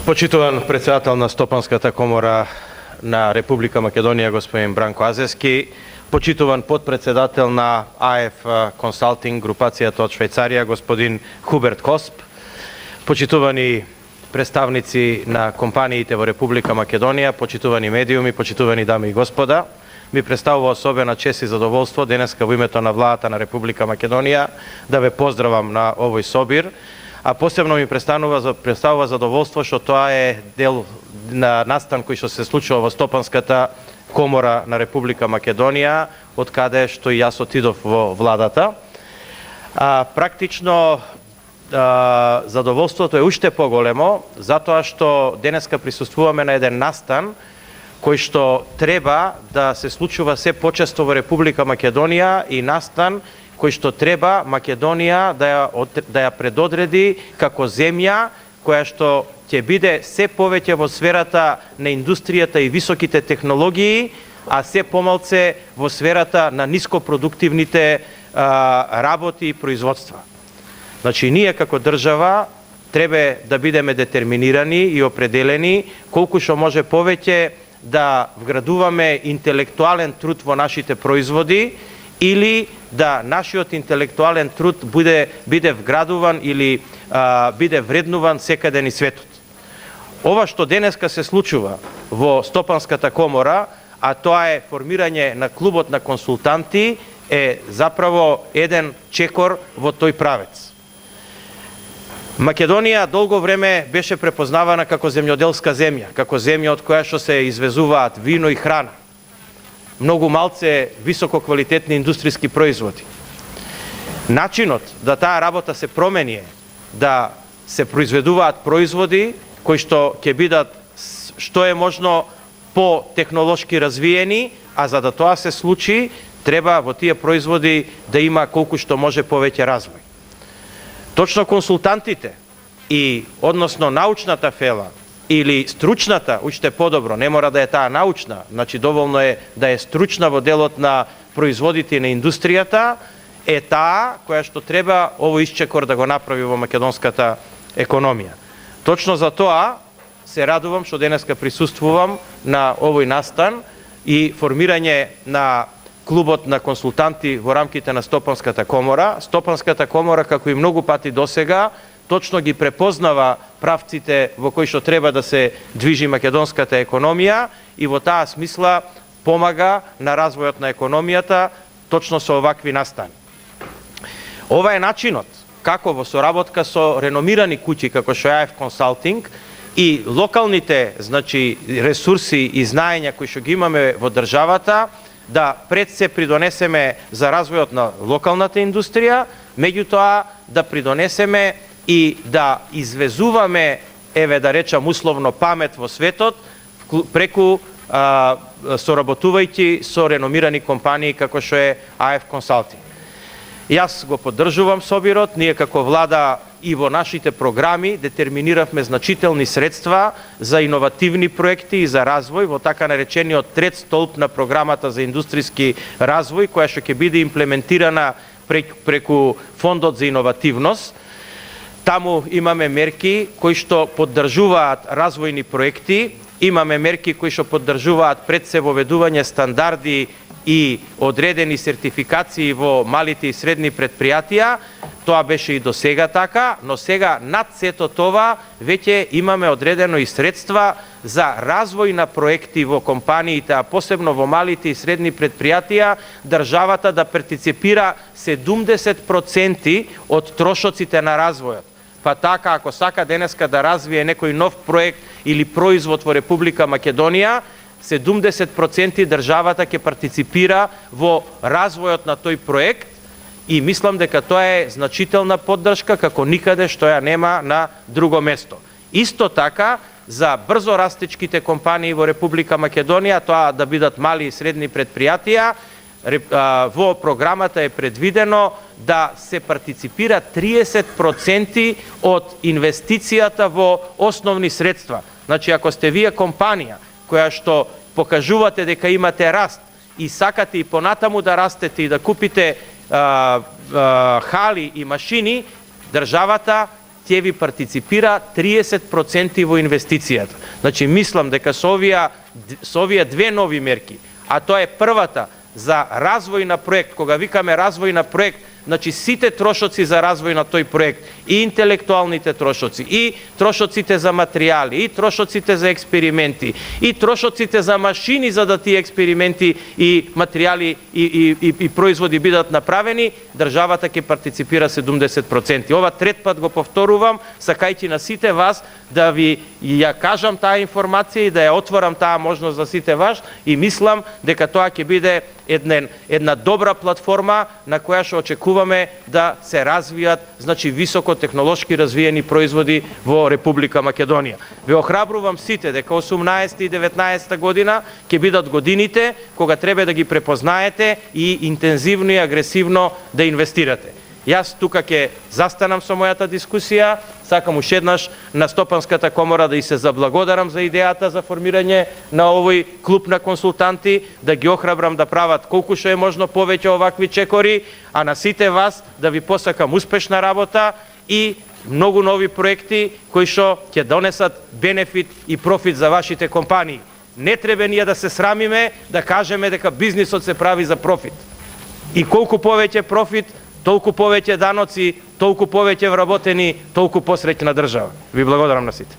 Почитуван председател на Стопанската комора на Република Македонија, господин Бранко Азевски, почитуван подпредседател на АФ Консалтинг, групацијата од Швајцарија, господин Хуберт Косп, почитувани представници на компаниите во Република Македонија, почитувани медиуми, почитувани дами и господа, ми представува особена чест и задоволство денеска во името на владата на Република Македонија да ве поздравам на овој собир, а посебно ми представува задоволство што тоа е дел на настан кој што се случува во Стопанската комора на Република Македонија, од каде што и јас отидов во владата. Практично задоволството е уште поголемо, затоа што денеска присуствуваме на еден настан кој што треба да се случува се почесто во Република Македонија и настан кој што треба Македонија да ја предодреди како земја која што ќе биде се повеќе во сферата на индустријата и високите технологии, а се помалце во сферата на нископродуктивните работи и производства. Значи, ние како држава треба да бидеме детерминирани и определени колку што може повеќе да вградуваме интелектуален труд во нашите производи или да нашиот интелектуален труд биде вградуван или биде вреднуван секаде низ светот. Ова што денеска се случува во Стопанската комора, а тоа е формирање на клубот на консултанти, е заправо еден чекор во тој правец. Македонија долго време беше препознавана како земјоделска земја, како земја од која што се извезуваат вино и храна. Многу малце високо квалитетни индустријски производи. Начинот да таа работа се промени е да се произведуваат производи кои што ќе бидат што е можно по-технолошки развиени, а за да тоа се случи, треба во тие производи да има колку што може повеќе развој. Точно консултантите и односно научната фела или стручната, уште подобро, не мора да е таа научна, значи доволно е да е стручна во делот на производите на индустријата, е таа која што треба овој исчекор да го направи во македонската економија. Точно за тоа се радувам што денеска присуствувам на овој настан и формирање на клубот на консултанти во рамките на Стопанската комора. Стопанската комора, како и многу пати досега, точно ги препознава правците во кои што треба да се движи македонската економија и во таа смисла помага на развојот на економијата точно со овакви настани. Ова е начинот како во соработка со реномирани куќи како што е АФ Консалтинг и локалните, значи, ресурси и знаења кои што ги имаме во државата, да пред се придонесеме за развојот на локалната индустрија, меѓутоа да придонесеме и да извезуваме, еве да речам условно, памет во светот преку соработувајќи со реномирани компании како што е АФ Консалтинг. Јас го поддржувам собирот, ние како влада и во нашите програми детерминиравме значителни средства за иновативни проекти и за развој во така наречениот трет столб на програмата за индустријски развој, која што ќе биде имплементирана преку Фондот за иновативност. Таму имаме мерки кои што поддржуваат развојни проекти, имаме мерки кои што поддржуваат пред се воведување стандарди и одредени сертификации во малите и средни предпријатија. Тоа беше и до сега така, но сега над сето това веќе имаме одредено и средства за развој на проекти во компаниите, а посебно во малите и средни предпријатија, државата да партиципира 70% од трошоците на развојот. Па така, ако сака денеска да развие некој нов проект или производ во Република Македонија, 70% државата ќе партиципира во развојот на тој проект и мислам дека тоа е значителна поддршка како никаде што ја нема на друго место. Исто така, за брзо растечките компании во Република Македонија, тоа да бидат мали и средни предпријатија, во програмата е предвидено да се партиципира 30% од инвестицијата во основни средства. Значи, ако сте вие компанија која што покажувате дека имате раст и сакате и понатаму да растете и да купите хали и машини, државата ќе ви партиципира 30% во инвестицијата. Значи, мислам дека со овие две нови мерки, а тоа е првата за развој на проект, кога викаме развој на проект, значи сите трошоци за развој на тој проект, и интелектуалните трошоци, и трошоците за материјали, и трошоците за експерименти, и трошоците за машини за да тие експерименти и материјали и производи бидат направени, државата ќе партиципира 70%. Ова трет пат го повторувам, сакајќи на сите вас да ви ја кажам таа информација и да ја отворам таа можност за сите вас, и мислам дека тоа ќе биде една добра платформа на која што очекуваме да се развијат, значи, високотехнолошки развиени производи во Република Македонија. Ве охрабрувам сите дека 18 и 19 година ќе бидат годините кога треба да ги препознаете и интензивно и агресивно да инвестирате. Јас тука ќе застанам со мојата дискусија. Сакам уште еднаш на Стопанската комора да и се заблагодарам за идејата за формирање на овој клуб на консултанти, да ги охрабрам да прават колку што е можно повеќе овакви чекори, а на сите вас да ви посакам успешна работа и многу нови проекти кои што ќе донесат бенефит и профит за вашите компании. Не треба ние да се срамиме да кажеме дека бизнисот се прави за профит. И колку повеќе профит, толку повеќе даноци, толку повеќе вработени, толку посреќна држава. Ви благодарам на сите.